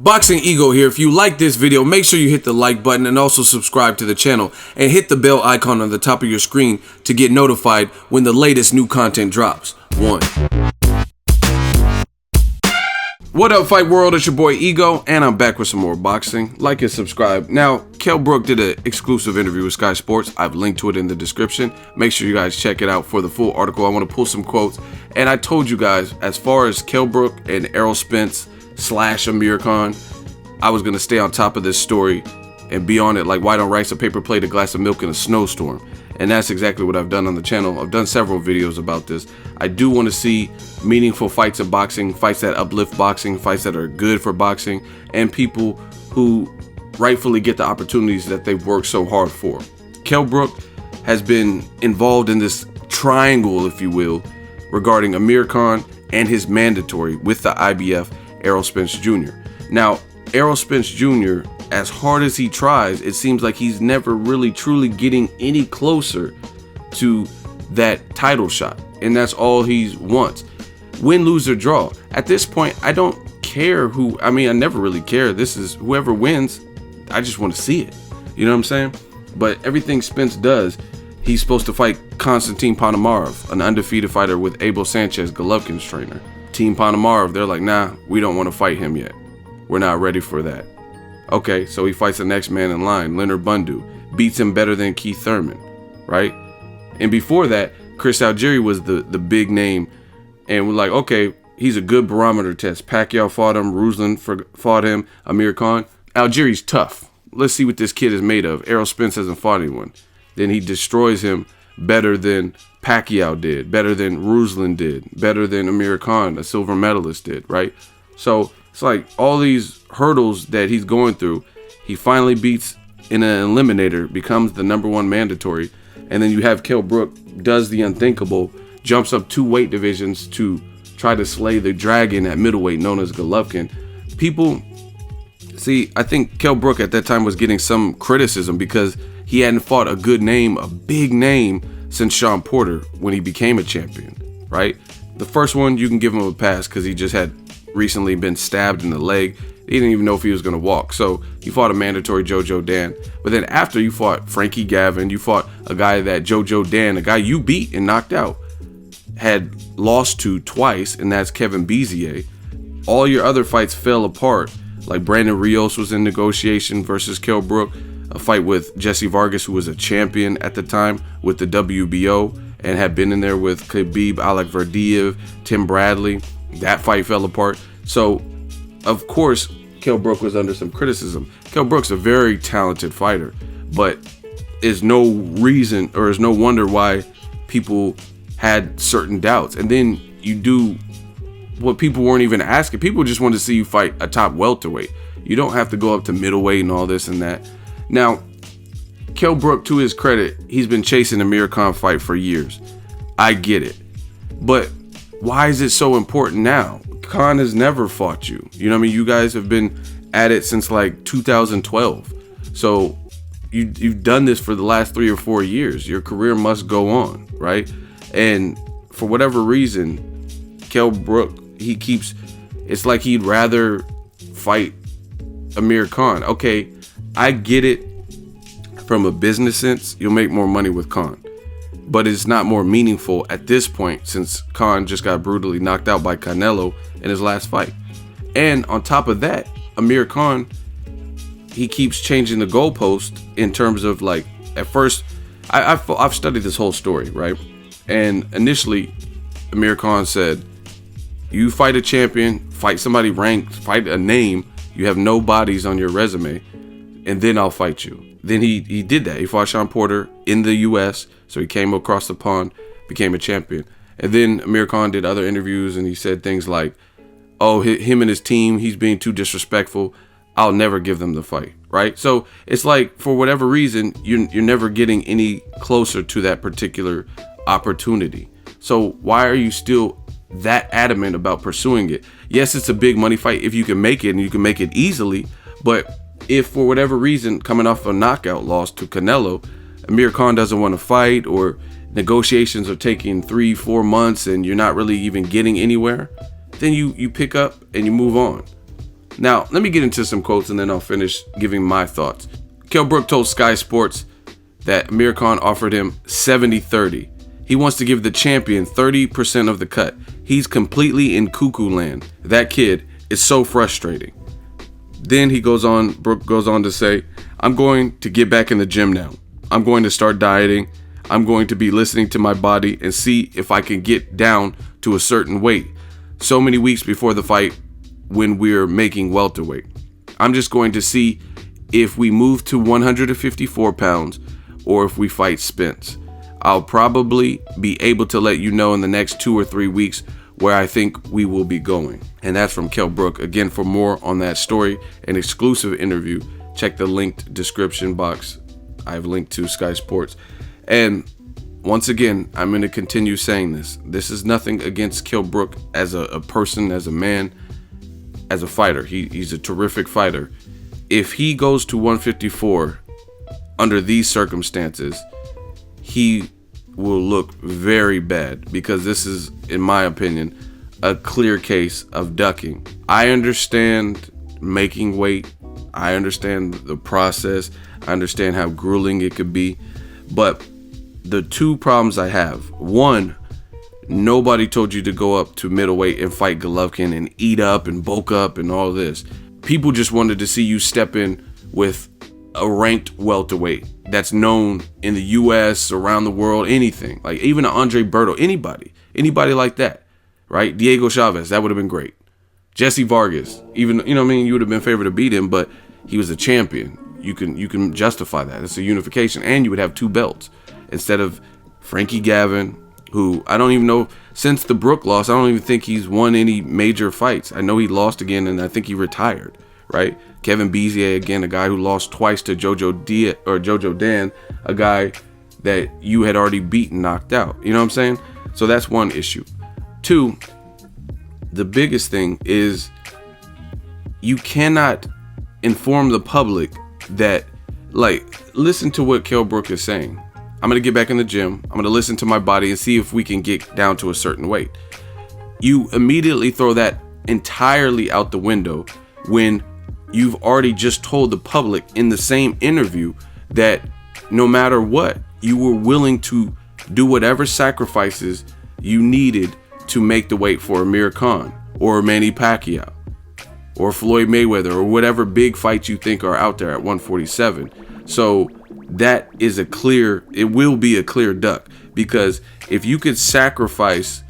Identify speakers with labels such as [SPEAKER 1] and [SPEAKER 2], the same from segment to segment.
[SPEAKER 1] Boxing Ego here. If you like this video, make sure you hit the like button and also subscribe to the channel and hit the bell icon on the top of your screen to get notified when the latest new content drops. 1. What up, Fight World? It's your boy Ego, and I'm back with some more boxing. Like and subscribe. Now, Kell Brook did an exclusive interview with SkySports. I've linked to it in the description. Make sure you guys check it out for the full article. I want to pull some quotes. And I told you guys, as far as Kell Brook and Errol Spence / Amir Khan, I was going to stay on top of this story and be on it like white on rice, a paper plate, a glass of milk, in a snowstorm. And that's exactly what I've done on the channel. I've done several videos about this. I do want to see meaningful fights in boxing, fights that uplift boxing, fights that are good for boxing, and people who rightfully get the opportunities that they've worked so hard for. Kell Brook has been involved in this triangle, if you will, regarding Amir Khan and his mandatory with the IBF, Errol Spence Jr. Now, Errol Spence Jr., as hard as he tries, it seems like he's never really truly getting any closer to that title shot. And that's all he wants. Win, lose, or draw. At this point, I don't care who, I never really care. This is whoever wins, I just want to see it. You know what I'm saying? But everything Spence does, he's supposed to fight Konstantin Ponomarev, an undefeated fighter with Abel Sanchez, Golovkin's trainer. Team Ponomarev, they're like, nah, we don't want to fight him yet. We're not ready for that. Okay, so he fights the next man in line, Leonard Bundu, beats him better than Keith Thurman, right? And before that, Chris Algieri was the big name, and we're like, okay, he's a good barometer test. Pacquiao fought him, Ruslan fought him, Amir Khan. Algieri's tough. Let's see what this kid is made of. Errol Spence hasn't fought anyone. Then he destroys him better than Pacquiao did, better than Ruslan did, better than Amir Khan, a silver medalist, did, right? So it's like all these hurdles that he's going through, he finally beats in an eliminator, becomes the #1 mandatory, and then you have Kell Brook does the unthinkable, jumps up 2 weight divisions to try to slay the dragon at middleweight known as Golovkin. People, see, I think Kell Brook at that time was getting some criticism because he hadn't fought a good name, a big name, since Sean Porter when he became a champion, right? The first one, you can give him a pass because he just had recently been stabbed in the leg. He didn't even know if he was going to walk. So he fought a mandatory Jojo Dan. But then after, you fought Frankie Gavin, you fought a guy that Jojo Dan, a guy you beat and knocked out, had lost to twice, and that's Kevin Bezier. All your other fights fell apart. Like Brandon Rios was in negotiation versus Kell Brook, a fight with Jesse Vargas, who was a champion at the time with the WBO and had been in there with Khabib Alekverdiev, Tim Bradley. That fight fell apart. So, of course, Kell Brook was under some criticism. Kell Brook's a very talented fighter, but is no reason or is no wonder why people had certain doubts. And then you do what people weren't even asking. People just wanted to see you fight a top welterweight. You don't have to go up to middleweight and all this and that. Now, Kell Brook, to his credit, he's been chasing the Amir Khan fight for years. I get it. But why is it so important now? Khan has never fought you. You know what I mean? You guys have been at it since like 2012. So you've done this for the last 3 or 4 years. Your career must go on, right? And for whatever reason, Kell Brook, it's like he'd rather fight Amir Khan. Okay, I get it from a business sense. You'll make more money with Khan. But it's not more meaningful at this point since Khan just got brutally knocked out by Canelo in his last fight. And on top of that, Amir Khan, he keeps changing the goalpost in terms of, like, at first, I've studied this whole story, right? And initially, Amir Khan said, you fight a champion, fight somebody ranked, fight a name, you have no bodies on your resume, and then I'll fight you. Then he did that. He fought Sean Porter in the U.S., so he came across the pond, became a champion. And then Amir Khan did other interviews, and he said things like, oh, him and his team, he's being too disrespectful. I'll never give them the fight, right? So it's like, for whatever reason, you're never getting any closer to that particular opportunity. So why are you still that adamant about pursuing it? Yes, it's a big money fight if you can make it, and you can make it easily, but if for whatever reason, coming off a knockout loss to Canelo, Amir Khan doesn't want to fight, or negotiations are taking 3-4 months and you're not really even getting anywhere, then you pick up and you move on. Now, let me get into some quotes and then I'll finish giving my thoughts. Kell Brook told Sky Sports that Amir Khan offered him 70-30. He wants to give the champion 30% of the cut. He's completely in cuckoo land. That kid is so frustrating. Then Brook goes on to say, I'm going to get back in the gym now. I'm going to start dieting. I'm going to be listening to my body and see if I can get down to a certain weight. So many weeks before the fight when we're making welterweight. I'm just going to see if we move to 154 pounds or if we fight Spence. I'll probably be able to let you know in the next 2 or 3 weeks where I think we will be going. And that's from Kell Brook. Again, for more on that story, an exclusive interview, check the linked description box. I've linked to Sky Sports. And once again, I'm going to continue saying this. This is nothing against Kell Brook as a person, as a man, as a fighter. He's a terrific fighter. If he goes to 154 under these circumstances, he will look very bad, because this is, in my opinion, a clear case of ducking. I understand making weight. I understand the process. I understand how grueling it could be. But the two problems I have: one, nobody told you to go up to middleweight and fight Golovkin and eat up and bulk up and all this. People just wanted to see you step in with a ranked welterweight that's known in the US, around the world, anything. Like even Andre Berto, anybody like that, right? Diego Chavez, that would have been great. Jesse Vargas, even, you know what I mean? You would have been favored to beat him, but he was a champion. You can justify that. It's a unification, and you would have 2 belts instead of Frankie Gavin, who I don't even know, since the Brook loss, I don't even think he's won any major fights. I know he lost again, and I think he retired, right? Kevin Bezier, again, a guy who lost twice to Jojo Dan, a guy that you had already beaten, knocked out. You know what I'm saying? So that's one issue. 2, the biggest thing is you cannot inform the public that, like, listen to what Kell Brook is saying. I'm going to get back in the gym. I'm going to listen to my body and see if we can get down to a certain weight. You immediately throw that entirely out the window when you've already just told the public in the same interview that no matter what, you were willing to do whatever sacrifices you needed to make the weight for Amir Khan or Manny Pacquiao or Floyd Mayweather or whatever big fights you think are out there at 147. So that is it will be a clear duck, because if you could sacrifice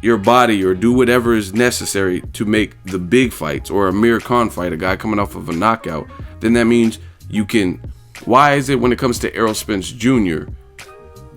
[SPEAKER 1] your body or do whatever is necessary to make the big fights or a Amir Khan fight, a guy coming off of a knockout, then that means you can. Why is it when it comes to Errol Spence Jr.,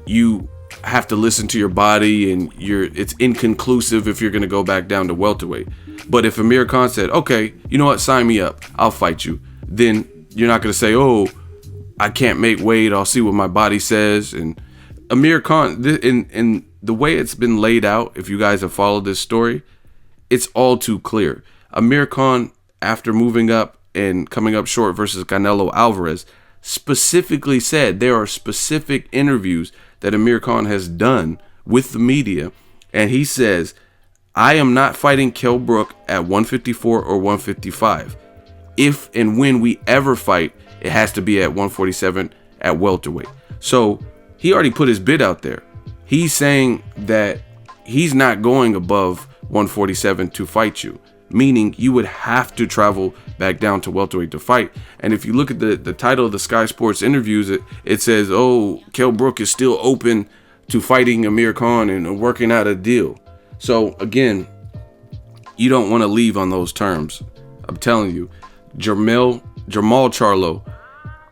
[SPEAKER 1] you have to listen to your body and it's inconclusive if you're going to go back down to welterweight? But if Amir Khan said, okay, you know what, sign me up, I'll fight you, then you're not going to say, oh, I can't make weight, I'll see what my body says. And Amir Khan, in the way it's been laid out, if you guys have followed this story, it's all too clear. Amir Khan, after moving up and coming up short versus Canelo Alvarez, specifically said there are specific interviews that Amir Khan has done with the media, and he says, I am not fighting Kell Brook at 154 or 155. If and when we ever fight, it has to be at 147 at welterweight. So he already put his bid out there. He's saying that he's not going above 147 to fight you, meaning you would have to travel back down to welterweight to fight. And if you look at the title of the Sky Sports interviews, it says, oh, Kell Brook is still open to fighting Amir Khan and working out a deal. So again, you don't want to leave on those terms. I'm telling you, Jermall Charlo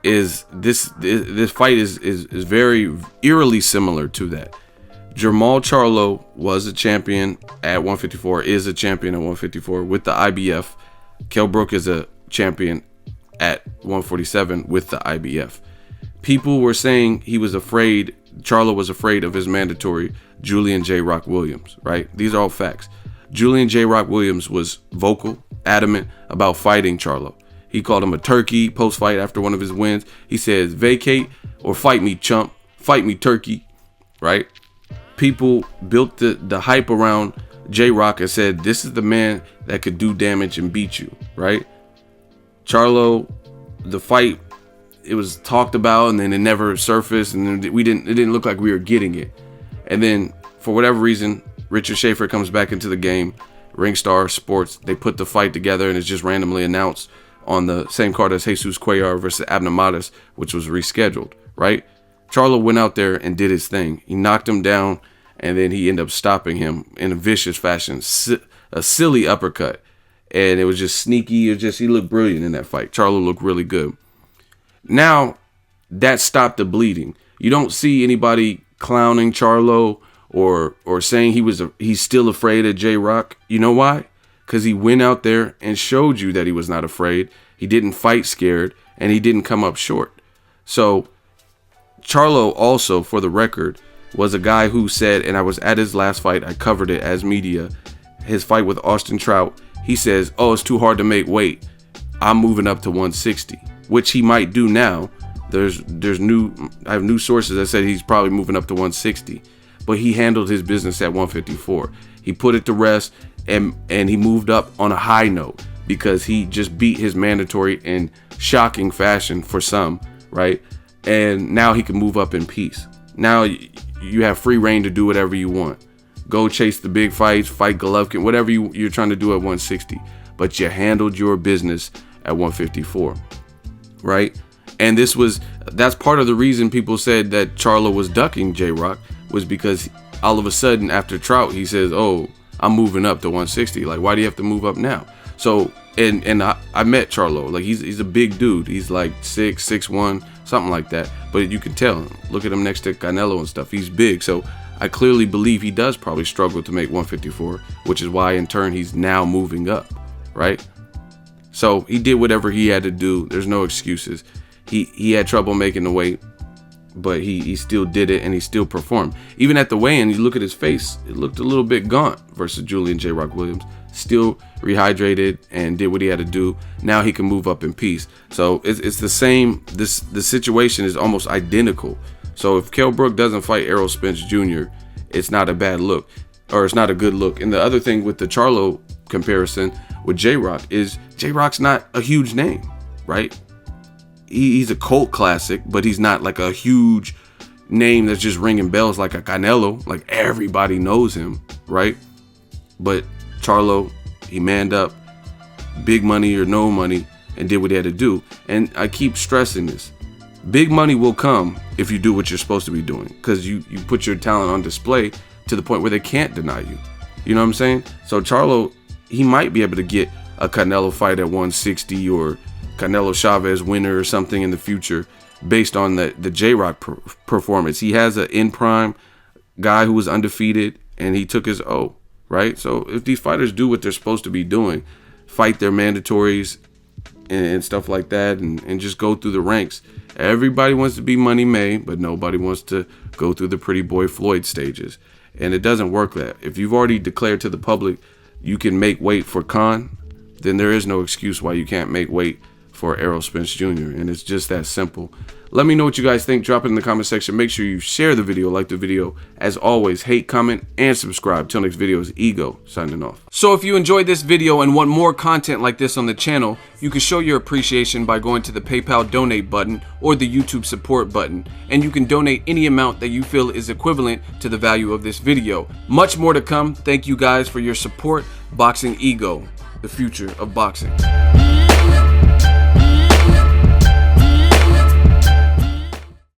[SPEAKER 1] is this fight is very eerily similar to that. Jermall Charlo was a champion at 154, is a champion at 154 with the IBF. Kell Brook is a champion at 147 with the IBF. People were saying Charlo was afraid of his mandatory Julian J. Rock Williams, right? These are all facts. Julian J. Rock Williams was vocal, adamant about fighting Charlo. He called him a turkey post-fight after one of his wins. He says, vacate or fight me, chump. Fight me, turkey, right? People built the hype around J-Rock and said, this is the man that could do damage and beat you, right? Charlo, the fight, it was talked about and then it never surfaced, and then it didn't look like we were getting it. And then for whatever reason, Richard Schaefer comes back into the game. Ringstar Sports, they put the fight together and it's just randomly announced on the same card as Jesus Cuellar versus Abner Mares, which was rescheduled, right? Charlo went out there and did his thing. He knocked him down, and then he ended up stopping him in a vicious fashion, a silly uppercut. And it was just sneaky. He looked brilliant in that fight. Charlo looked really good. Now, that stopped the bleeding. You don't see anybody clowning Charlo or saying he's still afraid of J-Rock. You know why? Because he went out there and showed you that he was not afraid. He didn't fight scared, and he didn't come up short. So Charlo also, for the record, was a guy who said, and I was at his last fight, I covered it as media, his fight with Austin Trout, he says, oh, it's too hard to make weight. I'm moving up to 160, which he might do now. I have new sources that said he's probably moving up to 160, but he handled his business at 154. He put it to rest, and he moved up on a high note because he just beat his mandatory in shocking fashion for some, right? And now he can move up in peace. Now you have free reign to do whatever you want. Go chase the big fights, fight Golovkin, whatever you're trying to do at 160. But you handled your business at 154, right? And that's part of the reason people said that Charlo was ducking J-Rock, was because all of a sudden after Trout, he says, oh, I'm moving up to 160. Like, why do you have to move up now? So, and I met Charlo. Like, he's a big dude. He's like 6'1", something like that. But you can tell. Look at him next to Canelo and stuff. He's big. So I clearly believe he does probably struggle to make 154, which is why in turn he's now moving up, right? So he did whatever he had to do. There's no excuses. He had trouble making the weight, but he still did it, and he still performed. Even at the weigh-in, you look at his face, it looked a little bit gaunt versus Julian J-Rock Williams. Still rehydrated and did what he had to do. Now he can move up in peace. So it's the same. The situation is almost identical. So if Kell Brook doesn't fight Errol Spence Jr., it's not a bad look, or it's not a good look. And the other thing with the Charlo comparison with J-Rock is J-Rock's not a huge name, right? He's a cult classic, but he's not like a huge name that's just ringing bells like a Canelo. Like, everybody knows him, right? But Charlo, he manned up, big money or no money, and did what he had to do. And I keep stressing this. Big money will come if you do what you're supposed to be doing, because you put your talent on display to the point where they can't deny you. You know what I'm saying? So Charlo, he might be able to get a Canelo fight at 160 or Canelo Chavez winner or something in the future based on the J-Rock performance. He has an in-prime guy who was undefeated, and he took his O, right? So if these fighters do what they're supposed to be doing, fight their mandatories and stuff like that, and just go through the ranks. Everybody wants to be Money May, but nobody wants to go through the Pretty Boy Floyd stages. And it doesn't work that. If you've already declared to the public you can make weight for Khan, then there is no excuse why you can't make weight for Errol Spence Jr. And it's just that simple. Let me know what you guys think. Drop it in the comment section. Make sure you share the video, like the video. As always, hate, comment, and subscribe. Till next video is Ego signing off. So if you enjoyed this video and want more content like this on the channel, you can show your appreciation by going to the PayPal donate button or the YouTube support button. And you can donate any amount that you feel is equivalent to the value of this video. Much more to come. Thank you guys for your support. Boxing Ego, the future of boxing.